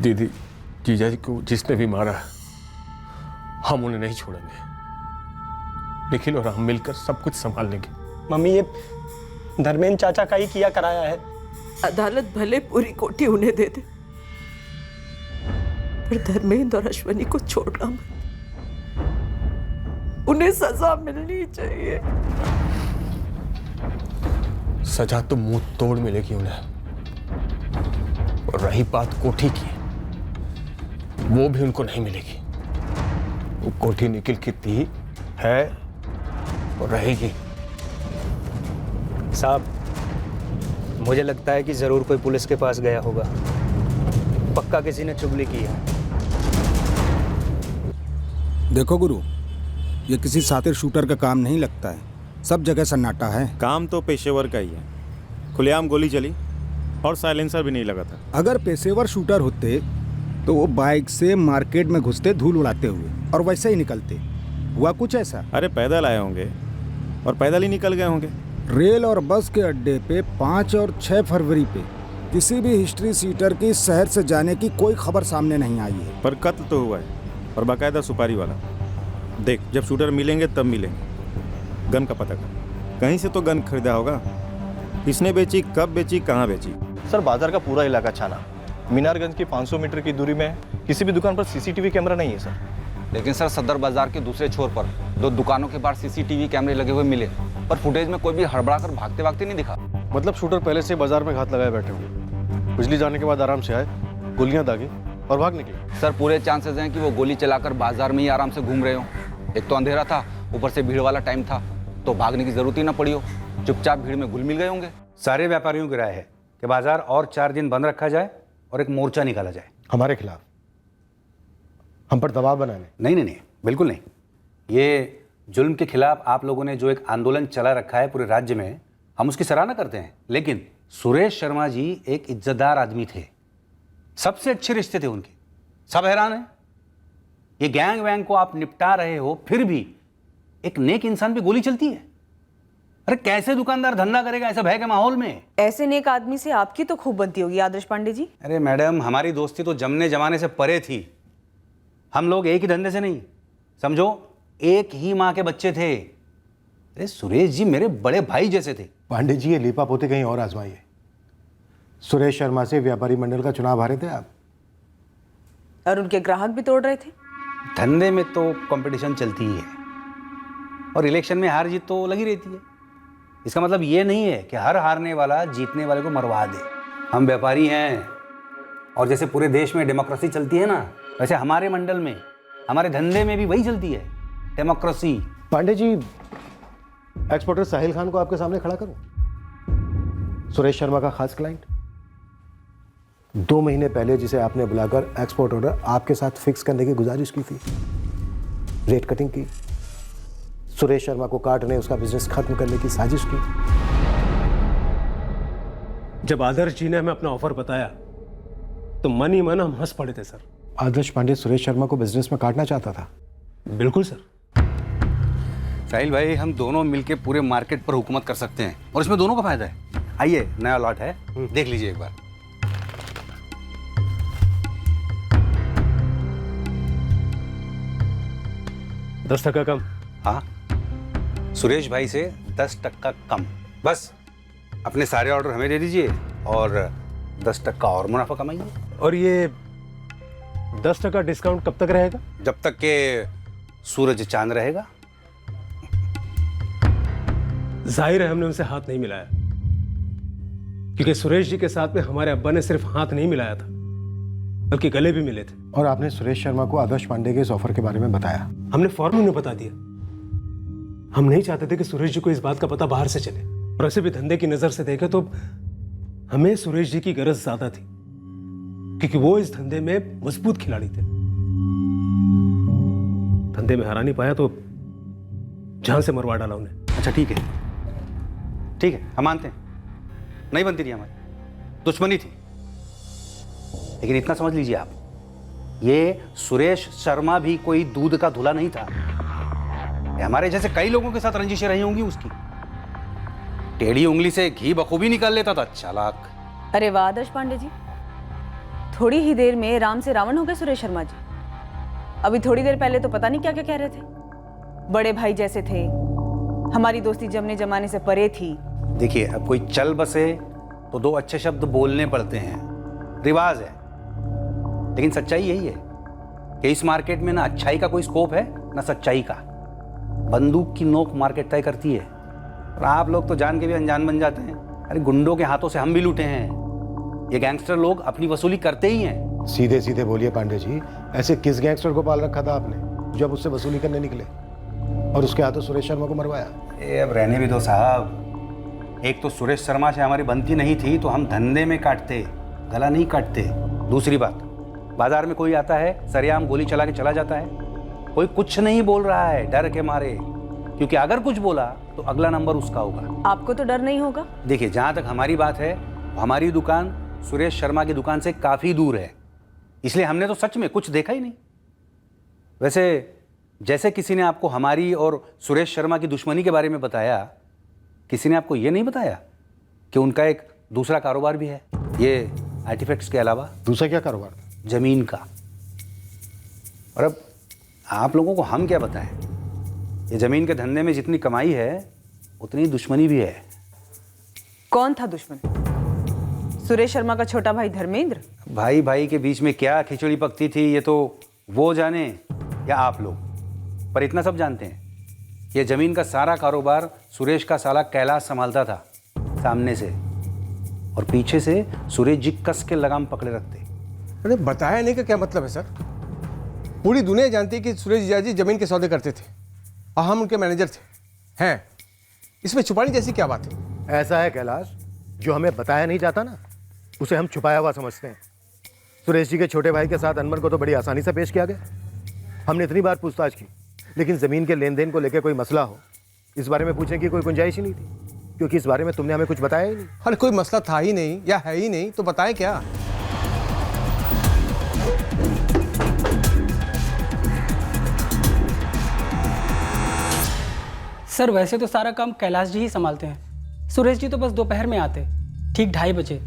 दीदी, जीजा जी को जिसने भी मारा हम उन्हें नहीं छोड़ेंगे। निखिल और हम मिलकर सब कुछ संभाल लेंगे। मम्मी, ये धर्मेंद्र चाचा का ही किया कराया है। अदालत भले पूरी कोठी उन्हें दे दे, पर धर्मेंद्र और अश्वनी को छोड़ना मत। उन्हें सजा मिलनी चाहिए। सजा तो मुंह तोड़ मिलेगी उन्हें। और रही बात कोठी की, वो भी उनको नहीं मिलेगी। वो कोठी निखिल की थी, है और रहेगी। साहब, मुझे लगता है कि ज़रूर कोई पुलिस के पास गया होगा। पक्का किसी ने चुगली की है। देखो गुरु, ये किसी सातिर शूटर का काम नहीं लगता है। सब जगह सन्नाटा है। काम तो पेशेवर का ही है। खुलेआम गोली चली और साइलेंसर भी नहीं लगा था। अगर पेशेवर शूटर होते तो वो बाइक से मार्केट में घुसते धूल उड़ाते हुए और वैसे ही निकलते। हुआ कुछ ऐसा? अरे पैदल आए होंगे और पैदल ही निकल गए होंगे। रेल और बस के अड्डे पे 5 और 6 फरवरी पे किसी भी हिस्ट्री सीटर की शहर से जाने की कोई खबर सामने नहीं आई है। पर कत्ल तो हुआ है, और बाकायदा सुपारी वाला। देख, जब शूटर मिलेंगे तब मिलेंगे। गन का पता कर, कहीं से तो गन खरीदा होगा। किसने बेची, कब बेची, कहाँ बेची? सर, बाजार का पूरा इलाका छाना। मीनारगंज की 500 मीटर की दूरी में किसी भी दुकान पर सीसीटीवी कैमरा नहीं है सर। लेकिन सर, सदर बाजार के दूसरे छोर पर 2 दुकानों के बाहर सीसीटीवी कैमरे लगे हुए मिले, पर फुटेज में कोई भी हड़बड़ा कर भागते भागते नहीं दिखा। मतलब शूटर पहले से बाजार में घात लगाए बैठे हुए, बिजली जाने के बाद आराम से आए, गोलियां दागी और भाग निकले। सर, पूरे चांसेस हैं कि वो गोली चलाकर बाजार में ही आराम से घूम रहे हो। एक तो अंधेरा था, ऊपर से भीड़ वाला टाइम था, तो भागने की जरूरत ही ना पड़ी हो। चुपचाप भीड़ में घुल मिल गए होंगे। सारे व्यापारियों की राय है कि बाजार और 4 दिन बंद रखा जाए और एक मोर्चा निकाला जाए। हमारे खिलाफ? हम पर दबाव बनाने? नहीं नहीं नहीं, बिल्कुल नहीं। ये जुल्म के खिलाफ आप लोगों ने जो एक आंदोलन चला रखा है पूरे राज्य में, हम उसकी सराहना करते हैं। लेकिन सुरेश शर्मा जी एक इज्जतदार आदमी थे, सबसे अच्छे रिश्ते थे उनके। सब हैरान हैं। ये गैंग वैंग को आप निपटा रहे हो, फिर भी एक नेक इंसान पे गोली चलती है। अरे कैसे दुकानदार धंधा करेगा ऐसा भय के माहौल में? ऐसे नेक आदमी से आपकी तो खूब बनती होगी आदर्श पांडे जी। अरे मैडम, हमारी दोस्ती तो जमने जमाने से परे थी। हम लोग एक ही धंधे से नहीं, समझो एक ही माँ के बच्चे थे। अरे सुरेश जी मेरे बड़े भाई जैसे थे। पांडे जी, ये लीपा पोते कहीं और आजमाइए। सुरेश शर्मा से व्यापारी मंडल का चुनाव हारे थे आप, और उनके ग्राहक भी तोड़ रहे थे। धंधे में तो कंपटीशन चलती ही है, और इलेक्शन में हार जीत तो लगी रहती है। इसका मतलब ये नहीं है कि हर हारने वाला जीतने वाले को मरवा दे। हम व्यापारी हैं, और जैसे पूरे देश में डेमोक्रेसी चलती है ना, वैसे हमारे मंडल में, हमारे धंधे में भी वही चलती है, डेमोक्रेसी। पांडे जी, एक्सपोर्टर साहिल खान को आपके सामने खड़ा करूं? सुरेश शर्मा का खास क्लाइंट, 2 महीने पहले जिसे आपने बुलाकर एक्सपोर्ट ऑर्डर आपके साथ फिक्स करने की गुजारिश की थी, रेट कटिंग की, सुरेश शर्मा को काटने, उसका बिजनेस खत्म करने की साजिश की। जब आदर्श जी ने हमें अपना ऑफर बताया तो मन ही मन हम हंस पड़े थे सर। आदर्श पांडे सुरेश शर्मा को बिजनेस में काटना चाहता था? बिल्कुल सर। साहिल भाई, हम दोनों मिलकर पूरे मार्केट पर हुकूमत कर सकते हैं, और इसमें दोनों का फायदा है। आइए, नया लॉट है, देख लीजिए एक बार। दस टका कम। हाँ, सुरेश भाई से 10% कम। बस अपने सारे ऑर्डर हमें दे दीजिए और 10% और मुनाफा कमाइए। और ये 10% डिस्काउंट कब तक रहेगा? जब तक के सूरज चांद रहेगा। जाहिर है हमने उनसे हाथ नहीं मिलाया, क्योंकि सुरेश जी के साथ में हमारे अब्बा ने सिर्फ हाथ नहीं मिलाया था, बल्कि गले भी मिले थे। और आपने सुरेश शर्मा को आदर्श पांडे के इस ऑफर के बारे में बताया? हमने फौरन उन्हें बता दिया। हम नहीं चाहते थे कि सुरेश जी को इस बात का पता बाहर से चले, और ऐसे भी धंधे की नजर से देखे तो हमें सुरेश जी की गरज ज्यादा थी, क्योंकि वो इस धंधे में मजबूत खिलाड़ी थे। धंधे में हरा नहीं पाया तो जान से मरवा डाला उन्हें। अच्छा ठीक है, ठीक है, हम मानते हैं नहीं बनती थी, हमारी दुश्मनी थी, लेकिन इतना समझ लीजिए आप, ये सुरेश शर्मा भी कोई दूध का धुला नहीं था। हमारे जैसे कई लोगों के साथ रंजिशें रही होंगी उसकी। टेढ़ी उंगली से घी बखूबी निकाल लेता था, चालाक। अरे वाह आदर्श पांडे जी, थोड़ी ही देर में राम से रावण हो गए सुरेश शर्मा जी। अभी थोड़ी देर पहले तो पता नहीं क्या क्या कह रहे थे, बड़े भाई जैसे थे, हमारी दोस्ती जमने जमाने से परे थी। देखिए, अब कोई चल बसे तो दो अच्छे शब्द बोलने पड़ते हैं, रिवाज है। लेकिन सच्चाई यही है कि इस मार्केट में ना अच्छाई का कोई स्कोप है ना सच्चाई का। बंदूक की नोक मार्केट तय करती है, और आप लोग तो जान के भी अनजान बन जाते हैं। अरे गुंडों के हाथों से हम भी लूटे हैं। ये गैंगस्टर लोग अपनी वसूली करते ही हैं। सीधे सीधे बोलिए पांडे जी, ऐसे किस गैंगस्टर को पाल रखा था आपने जब उससे वसूली करने निकले और उसके हाथों सुरेश शर्मा को मरवाया? अब रहने भी दो साहब। एक तो सुरेश शर्मा से हमारी बनती नहीं थी तो हम धंधे में काटते, गला नहीं काटते। दूसरी बात, बाजार में कोई आता है सरेआम गोली चला के चला जाता है, कोई कुछ नहीं बोल रहा है डर के मारे, क्योंकि अगर कुछ बोला तो अगला नंबर उसका होगा। आपको तो डर नहीं होगा? देखिए, जहां तक हमारी बात है, हमारी दुकान सुरेश शर्मा की दुकान से काफी दूर है, इसलिए हमने तो सच में कुछ देखा ही नहीं। वैसे जैसे किसी ने आपको हमारी और सुरेश शर्मा की दुश्मनी के बारे में बताया, किसी ने आपको यह नहीं बताया कि उनका एक दूसरा कारोबार भी है, ये आर्टिफैक्ट्स के अलावा। दूसरा क्या कारोबार? जमीन का। और अब आप लोगों को हम क्या बताएं, ये जमीन के धंधे में जितनी कमाई है उतनी दुश्मनी भी है। कौन था दुश्मन? सुरेश शर्मा का छोटा भाई धर्मेंद्र? भाई भाई के बीच में क्या खिचड़ी पकती थी ये तो वो जाने या आप लोग, पर इतना सब जानते हैं, ये जमीन का सारा कारोबार सुरेश का साला कैलाश संभालता था, सामने से, और पीछे से सुरेश जी कस के लगाम पकड़े रखते। अरे बताया नहीं का क्या मतलब है सर? पूरी दुनिया जानती है कि सुरेश जीजा जी जमीन के सौदे करते थे और हम उनके मैनेजर थे। हैं, इसमें छुपाने जैसी क्या बात है? ऐसा है कैलाश, जो हमें बताया नहीं जाता ना, उसे हम छुपाया हुआ समझते हैं। सुरेश जी के छोटे भाई के साथ अनमन को तो बड़ी आसानी से पेश किया गया। हमने इतनी बार पूछताछ की, लेकिन ज़मीन के लेन देन को लेकर कोई मसला हो, इस बारे में पूछने की कोई गुंजाइश ही नहीं थी, क्योंकि इस बारे में तुमने हमें कुछ बताया ही नहीं। अरे कोई मसला था ही नहीं या है ही नहीं तो बताएं क्या? सर वैसे तो सारा काम कैलाश जी ही संभालते हैं, सुरेश जी तो बस दोपहर में आते, ठीक 2:30 बजे,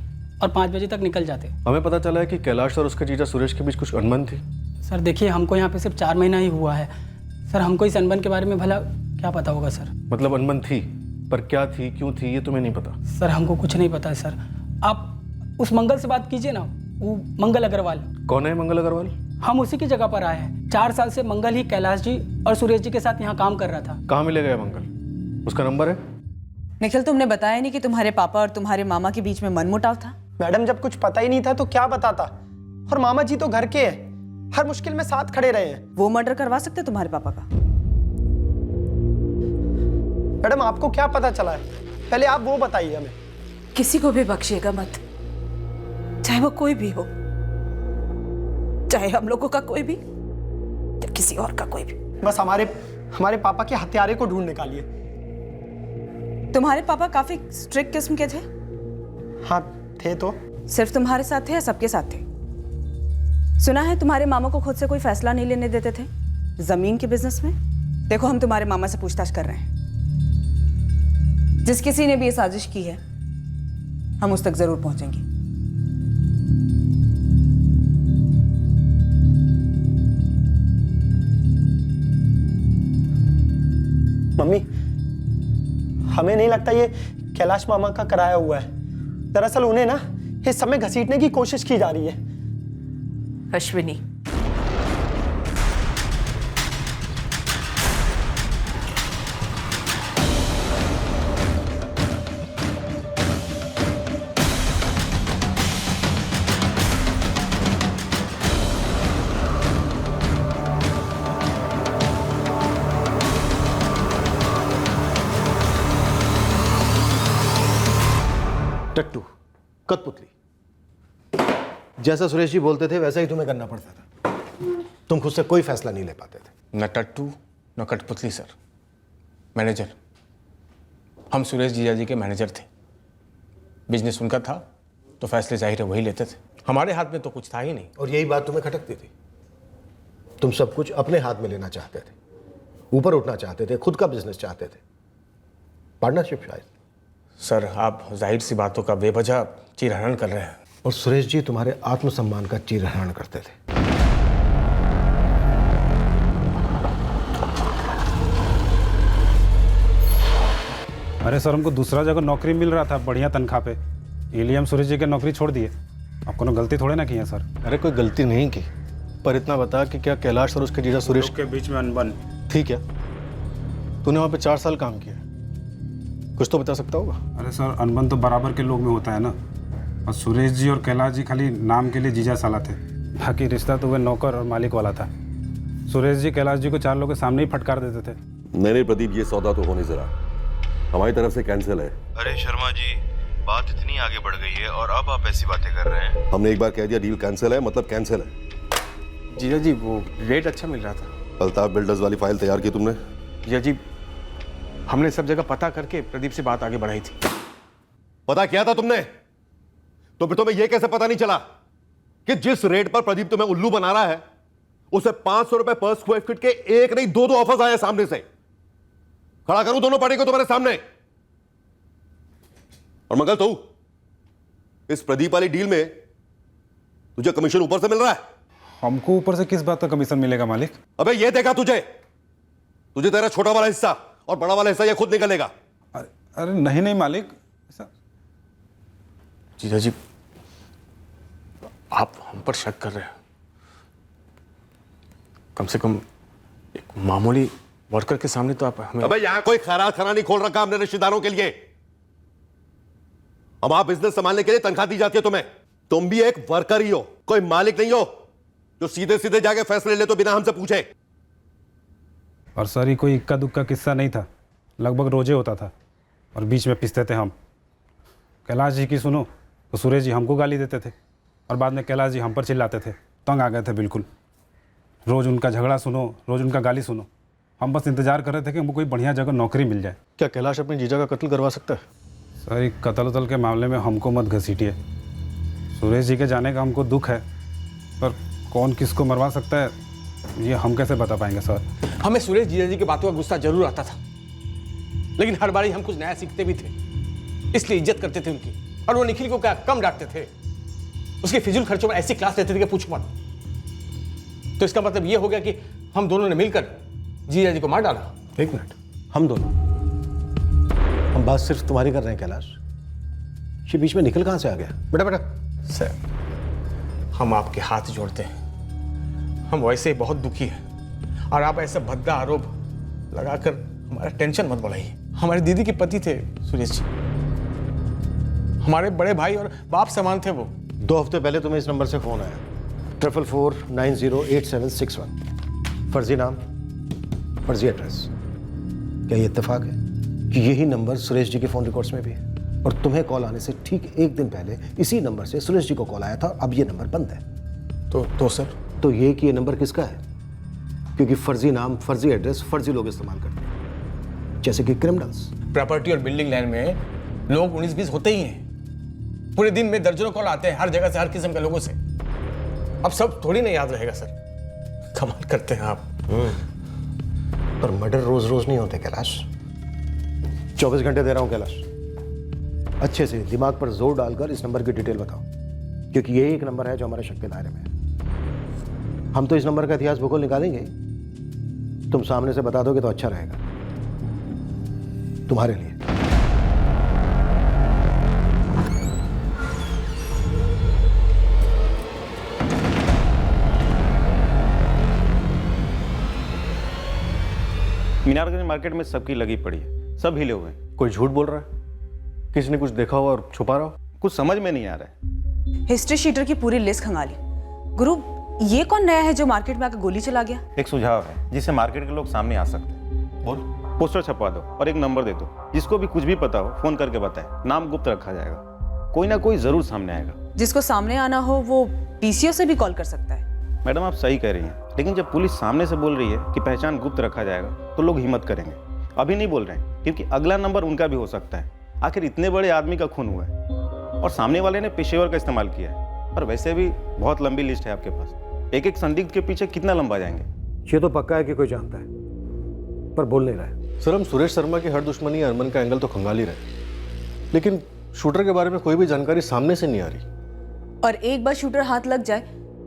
और 5 बजे तक निकल जाते। हमें पता चला है कि कैलाश और उसके जीजा सुरेश के बीच कुछ अनबन थी। सर देखिए, हमको यहाँ पे सिर्फ 4 महीना ही हुआ है सर, हमको इस अनबन के बारे में भला क्या पता होगा सर। मतलब अनबन थी, पर क्या थी, क्यों थी, ये तुम्हें नहीं पता? सर हमको कुछ नहीं पता है सर। आप उस मंगल से बात कीजिए ना, वो मंगल अग्रवाल। कौन है मंगल अग्रवाल? हम उसी की जगह पर आए हैं। 4 साल से मंगल ही कैलाश जी और सुरेश जी के साथ यहाँ काम कर रहा था। कहाँ मिलेगा ये मंगल? उसका नंबर है? निखिल, तुमने बताया नहीं कि तुम्हारे पापा और तुम्हारे मामा के बीच में मनमुटाव था? मैडम, जब कुछ पता ही नहीं था तो क्या बताता, और मामा जी तो घर के हैं, हर मुश्किल में साथ खड़े रहे हैं। वो मर्डर करवा सकते तुम्हारे पापा का? मैडम, आपको क्या पता चला है, पहले आप वो बताइए हमें। किसी को भी बख्शिएगा मत, चाहे वो कोई भी हो, चाहे हम लोगों का कोई भी या किसी और का कोई भी। बस हमारे पापा के हत्यारे को ढूंढ निकालिए। तुम्हारे पापा काफी स्ट्रिक्ट किस्म के थे? हाँ थे। तो सिर्फ तुम्हारे साथ थे या सबके साथ थे? सुना है तुम्हारे मामा को खुद से कोई फैसला नहीं लेने देते थे जमीन के बिजनेस में। देखो, हम तुम्हारे मामा से पूछताछ कर रहे हैं, जिस किसी ने भी ये साजिश की है हम उस तक जरूर पहुंचेंगे। मम्मी, हमें नहीं लगता ये कैलाश मामा का कराया हुआ है। दरअसल उन्हें ना इस समय घसीटने की कोशिश की जा रही है। अश्विनी, टट्टू, कठपुतली, जैसा सुरेश जी बोलते थे वैसा ही तुम्हें करना पड़ता था। तुम खुद से कोई फैसला नहीं ले पाते थे। न टट्टू न कठपुतली सर, मैनेजर। हम सुरेश जीजा जी के मैनेजर थे, बिजनेस उनका था तो फैसले जाहिर है वही लेते थे, हमारे हाथ में तो कुछ था ही नहीं। और यही बात तुम्हें खटकती थी, तुम सब कुछ अपने हाथ में लेना चाहते थे, ऊपर उठना चाहते थे, खुद का बिजनेस चाहते थे, पार्टनरशिप शायद। सर आप जाहिर सी बातों का बेवजह चीरहरण कर रहे हैं। और सुरेश जी तुम्हारे आत्मसम्मान का चीरहरण करते थे। अरे सर, हमको दूसरा जगह नौकरी मिल रहा था बढ़िया तनख्वाह पे, इसलिए हम सुरेश जी की नौकरी छोड़ दिए। आपको ना गलती थोड़े ना की है सर। अरे कोई गलती नहीं की, पर इतना बता कि क्या कैलाश और उसके जीजा सुरेश के बीच में अनबन ठीक है? तूने वहाँ पे 4 साल काम किया, कुछ तो बता सकता होगा। अरे सर, अनबन तो बराबर के लोग में होता है ना। और सुरेश जी और कैलाश जी खाली नाम के लिए जीजा साला थे, बाकी रिश्ता तो वह नौकर और मालिक वाला था। सुरेश जी कैलाश जी को 4 लोगों के सामने ही फटकार देते थे। नहीं प्रदीप, ये सौदा तो हो नहीं जरा, हमारी तरफ से कैंसिल है। अरे शर्मा जी, बात इतनी आगे बढ़ गई है और अब आप ऐसी बातें कर रहे हैं। हमने एक बार कह दिया डील कैंसिल है, मतलब कैंसिल है। जीजा जी वो रेट अच्छा मिल रहा था। अल्ताफ बिल्डर्स वाली फाइल तैयार की तुमने? जीजा जी हमने सब जगह पता करके प्रदीप से बात आगे बढ़ाई थी। पता किया था तुमने? तो फिर तुम्हें यह कैसे पता नहीं चला कि जिस रेट पर प्रदीप तुम्हें उल्लू बना रहा है उसे 500 रुपए पर स्क्वायर फीट के एक नहीं 2 ऑफर्स आए सामने से। खड़ा करूं दोनों पार्टी को तुम्हारे सामने? और मंगल तो इस प्रदीप वाली डील में तुझे कमीशन ऊपर से मिल रहा है। हमको ऊपर से किस बात का कमीशन मिलेगा मालिक? अबे ये देखा तुझे तेरा छोटा वाला हिस्सा और बड़ा वाला हिस्सा ये खुद निकलेगा। अरे नहीं नहीं मालिक। जीजा जी आप हम पर शक कर रहे हैं। कम से कम एक मामूली वर्कर के सामने तो आप हमें। अबे यहां कोई खैरात खाना नहीं खोल रखा हमने रिश्तेदारों के लिए। अब आप बिजनेस संभालने के लिए तनख्वाह दी जाती है तुम्हें। तुम भी एक वर्कर ही हो, कोई मालिक नहीं हो जो सीधे सीधे जाके फैसले ले तो बिना हमसे पूछे। और सर, ये कोई इक्का दुक्का किस्सा नहीं था, लगभग रोजे होता था और बीच में पिसते थे हम। कैलाश जी की सुनो तो सुरेश जी हमको गाली देते थे और बाद में कैलाश जी हम पर चिल्लाते थे। तंग आ गए थे बिल्कुल। रोज़ उनका झगड़ा सुनो, रोज़ उनका गाली सुनो। हम बस इंतजार कर रहे थे कि हमको कोई बढ़िया जगह नौकरी मिल जाए। क्या कैलाश अपने जीजा का कत्ल करवा सकता है? सर, एक कत्ल उतल के मामले में हमको मत घसीटिए। सुरेश जी के जाने का हमको दुख है, पर कौन किसको मरवा सकता है ये हम कैसे बता पाएंगे सर? हमें सुरेश जीजा जी की बातों का गुस्सा जरूर आता था, लेकिन हर बारी हम कुछ नया सीखते भी थे, इसलिए इज्जत करते थे उनकी। और वो निखिल को क्या कम डांटते थे, उसके फिजूल खर्चों में ऐसी क्लास लेते थे कि पूछो मत। तो इसका मतलब ये हो गया कि हम दोनों ने मिलकर जीजा जी को मार डाला। एक मिनट, हम दोनों? हम बात सिर्फ तुम्हारी कर रहे हैं कैलाश, ये बीच में निकल कहां से आ गया? बेटा सर, हम आपके हाथ जोड़ते हैं, हम वैसे ही बहुत दुखी हैं और आप ऐसा भद्दा आरोप लगाकर हमारा टेंशन मत बढ़ाइए। हमारे दीदी के पति थे सुरेश जी, हमारे बड़े भाई और बाप समान थे वो। 2 हफ्ते पहले तुम्हें इस नंबर से फोन आया, 4449087661। फर्जी नाम, फर्जी एड्रेस। क्या ये इत्तेफाक है कि यही नंबर सुरेश जी के फोन रिकॉर्ड्स में भी है? और तुम्हें कॉल आने से ठीक 1 दिन पहले इसी नंबर से सुरेश जी को कॉल आया था। अब ये नंबर बंद है। तो सर, तो ये कि ये नंबर किसका है? क्योंकि फर्जी नाम, फर्जी एड्रेस फर्जी लोग इस्तेमाल करते हैं, जैसे कि क्रिमिनल्स। प्रॉपर्टी और बिल्डिंग लाइन में लोग 19-20 होते ही हैं। पूरे दिन में दर्जनों कॉल आते हैं हर जगह से, हर किस्म के लोगों से। अब सब थोड़ी ना याद रहेगा सर। कमाल करते हैं आप। पर मर्डर रोज रोज नहीं होते कैलाश। 24 घंटे दे रहा हूं कैलाश, अच्छे से दिमाग पर जोर डालकर इस नंबर की डिटेल बताओ, क्योंकि यही एक नंबर है जो हमारे शक के दायरे में है। हम तो इस नंबर का इतिहास भूगोल निकालेंगे, तुम सामने से बता दोगे तो अच्छा रहेगा तुम्हारे लिए। मीनारगंज मार्केट में सबकी लगी पड़ी है, सब हिले हुए हैं। कोई झूठ बोल रहा है? किसी ने कुछ देखा हो और छुपा रहा हो? कुछ समझ में नहीं आ रहा है। हिस्ट्री शीटर की पूरी लिस्ट खंगाली। गुरु, ये कौन नया है जो मार्केट में आकर गोली चला गया? एक सुझाव है जिससे मार्केट के लोग सामने आ सकते हैं। बोल। पोस्टर छपवा दो और एक नंबर दे दो, जिसको भी कुछ भी पता हो फोन करके बताए। नाम गुप्त रखा जाएगा, कोई ना कोई जरूर सामने आएगा। जिसको सामने आना हो वो पीसीओ से भी कॉल कर सकता है। मैडम आप सही कह रही हैं, लेकिन जब पुलिस सामने से बोल रही है कि पहचान गुप्त रखा जाएगा तो लोग हिम्मत करेंगे। अभी नहीं बोल रहे हैं क्योंकि अगला नंबर उनका भी हो सकता है। आखिर इतने बड़े आदमी का खून हुआ है और सामने वाले ने पेशेवर का इस्तेमाल किया है। और वैसे भी बहुत लंबी लिस्ट है आपके पास, एक एक संदिग्ध के पीछे कितना लंबा जाएंगे? ये तो पक्का है कि कोई जानता है, पर बोल नहीं रहा है। सर, हम सुरेश शर्मा की हर दुश्मनी अरमान का एंगल तो खंगाल ही रहे, लेकिन शूटर के बारे में कोई भी जानकारी सामने से नहीं आ रही। और एक बार शूटर हाथ लग जाए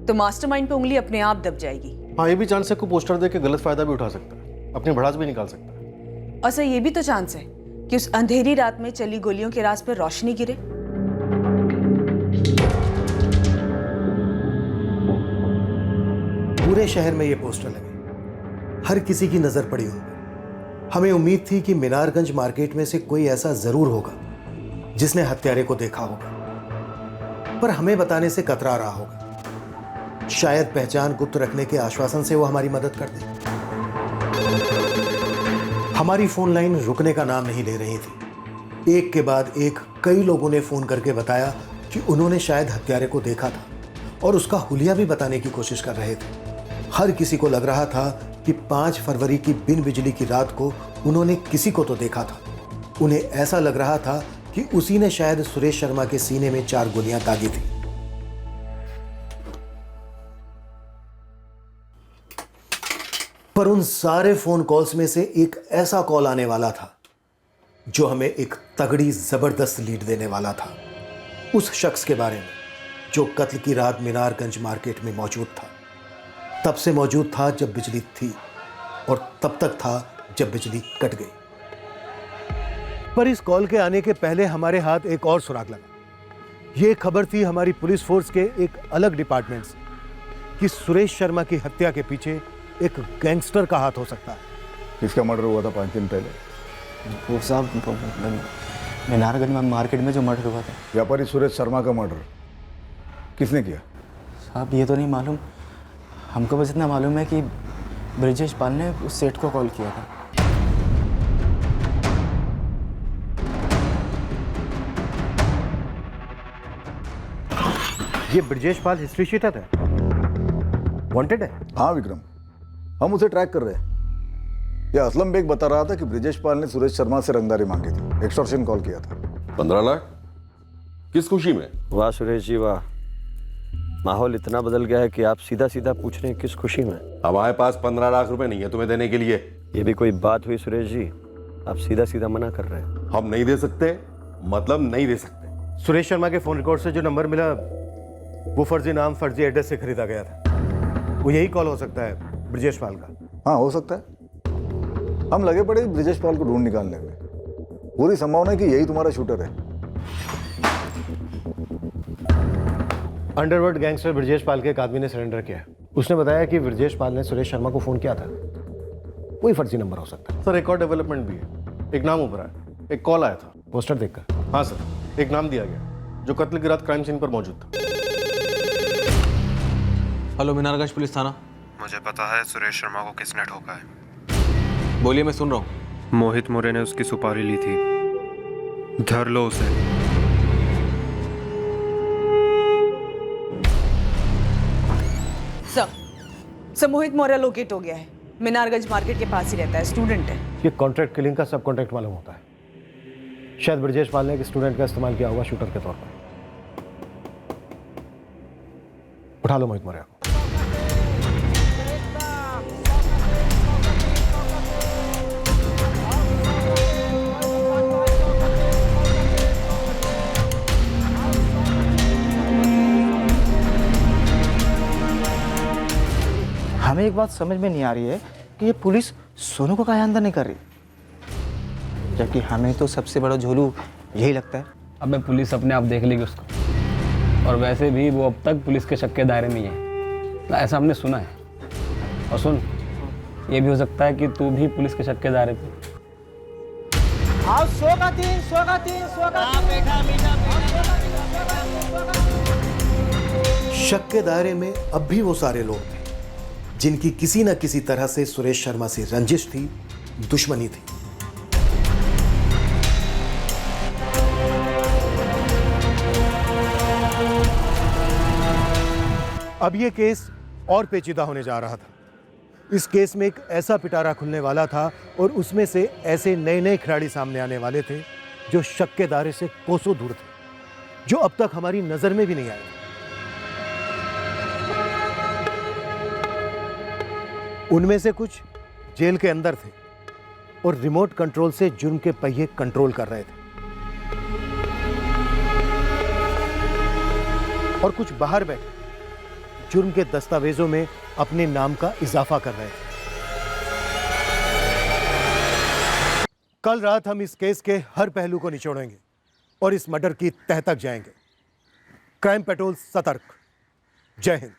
तो मास्टरमाइंड पे उंगली अपने आप दब जाएगी। हाँ, ये भी चांस है को पोस्टर दे के गलत फायदा भी उठा सकता है, अपनी भड़ास भी निकाल सकता है। और सर ये भी तो चांस है कि उस अंधेरी रात में चली गोलियों के राज पर रोशनी गिरे। पूरे शहर में ये पोस्टर लगे, हर किसी की नजर पड़ी उन पर। हमें उम्मीद थी कि मीनारगंज मार्केट में से कोई ऐसा जरूर होगा जिसने हत्यारे को देखा होगा, पर हमें बताने से कतरा रहा होगा। शायद पहचान गुप्त रखने के आश्वासन से वो हमारी मदद कर दे। हमारी फोन लाइन रुकने का नाम नहीं ले रही थी। एक के बाद एक कई लोगों ने फोन करके बताया कि उन्होंने शायद हत्यारे को देखा था और उसका हुलिया भी बताने की कोशिश कर रहे थे। हर किसी को लग रहा था कि 5 फरवरी की बिन बिजली की रात को उन्होंने किसी को तो देखा था। उन्हें ऐसा लग रहा था कि उसी ने शायद सुरेश शर्मा के सीने में 4 गोलियां दागी थी। पर उन सारे फोन कॉल्स में से एक ऐसा कॉल आने वाला था जो हमें एक तगड़ी जबरदस्त लीड देने वाला था, उस शख्स के बारे में जो कत्ल की रात मीनारगंज मार्केट में मौजूद था। तब से मौजूद था जब बिजली थी और तब तक था जब बिजली कट गई। पर इस कॉल के आने के पहले हमारे हाथ एक और सुराग लगा। ये खबर थी हमारी पुलिस फोर्स के एक अलग डिपार्टमेंट से कि सुरेश शर्मा की हत्या के पीछे एक गैंगस्टर का हाथ हो सकता है। किसका मर्डर हुआ था 5 दिन पहले? वो साहब मीनारगंज मार्केट में जो मर्डर हुआ था। व्यापारी सुरेश शर्मा का मर्डर किसने किया? साहब ये तो नहीं मालूम, हमको बस इतना मालूम है कि ब्रिजेश पाल ने उस सेठ को कॉल किया था। ये ब्रिजेश पाल हिस्ट्री शीटर है, वांटेड है। हाँ विक्रम, हम उसे ट्रैक कर रहे हैं। यह असलम बेग बता रहा था कि ब्रिजेश पाल ने सुरेश शर्मा से रंगदारी मांगी थी, एक्सटॉर्शन कॉल किया था। 15 लाख? किस खुशी में? वाह सुरेश जी वाह, माहौल इतना बदल गया है कि आप सीधा सीधा पूछ रहे हैं किस खुशी में। हमारे पास 15 लाख रुपए नहीं है तुम्हें देने के लिए। ये भी कोई बात हुई सुरेश जी, आप सीधा सीधा मना कर रहे हैं। हम नहीं दे सकते, मतलब नहीं दे सकते। सुरेश शर्मा के फोन रिकॉर्ड से जो नंबर मिला वो फर्जी नाम फर्जी एड्रेस से खरीदा गया था। वो यही कॉल हो सकता है ब्रिजेश पाल का। हाँ हो सकता है, हम लगे पड़े ब्रिजेश पाल को ढूंढ निकालने में। पूरी संभावना है कि यही तुम्हारा शूटर है। अंडरवर्ल्ड गैंगस्टर ब्रिजेश पाल के एक आदमी ने सरेंडर किया है। उसने बताया कि ब्रिजेश पाल ने सुरेश शर्मा को फोन किया था। कोई फर्जी नंबर हो सकता है। सर एक और डेवलपमेंट भी है। एक नाम उभरा है, एक कॉल आया था पोस्टर देखकर। हाँ सर, एक नाम दिया गया जो कत्ल की रात क्राइम सीन पर मौजूद था। हेलो मीनारगंज पुलिस थाना। मुझे पता है सुरेश शर्मा को किसने ठोका है। बोलिए, मैं सुन रहा हूँ। मोहित मोरे ने उसकी सुपारी ली थी, धर लो उसे। सर मोहित मौर्य लोकेट हो गया है, मीनारगंज मार्केट के पास ही रहता है, स्टूडेंट है। ये कॉन्ट्रैक्ट किलिंग का सब कॉन्ट्रैक्ट मालूम होता है। शायद ब्रिजेश पाल ने एक स्टूडेंट का इस्तेमाल किया होगा शूटर के तौर पर। उठा लो मोहित मौर्य को। हमें एक बात समझ में नहीं आ रही है कि ये पुलिस सोनू को काहे अंदर नहीं कर रही, जबकि हमें तो सबसे बड़ा झोलू यही लगता है। अब पुलिस अपने आप देख लेगी उसको, और वैसे भी वो अब तक पुलिस के शक के दायरे में ही है, ऐसा हमने सुना है। और सुन, ये भी हो सकता है कि तू भी पुलिस के शक के दायरे पे। शक के दायरे में अब भी वो सारे लोग थे जिनकी किसी न किसी तरह से सुरेश शर्मा से रंजिश थी, दुश्मनी थी। अब ये केस और पेचीदा होने जा रहा था। इस केस में एक ऐसा पिटारा खुलने वाला था और उसमें से ऐसे नए नए खिलाड़ी सामने आने वाले थे जो शक के दायरे से कोसों दूर थे, जो अब तक हमारी नजर में भी नहीं आए। उनमें से कुछ जेल के अंदर थे और रिमोट कंट्रोल से जुर्म के पहिए कंट्रोल कर रहे थे। और कुछ बाहर बैठे जुर्म के दस्तावेजों में अपने नाम का इजाफा कर रहे थे। कल रात हम इस केस के हर पहलू को निचोड़ेंगे और इस मर्डर की तह तक जाएंगे। क्राइम पेट्रोल सतर्क। जय हिंद।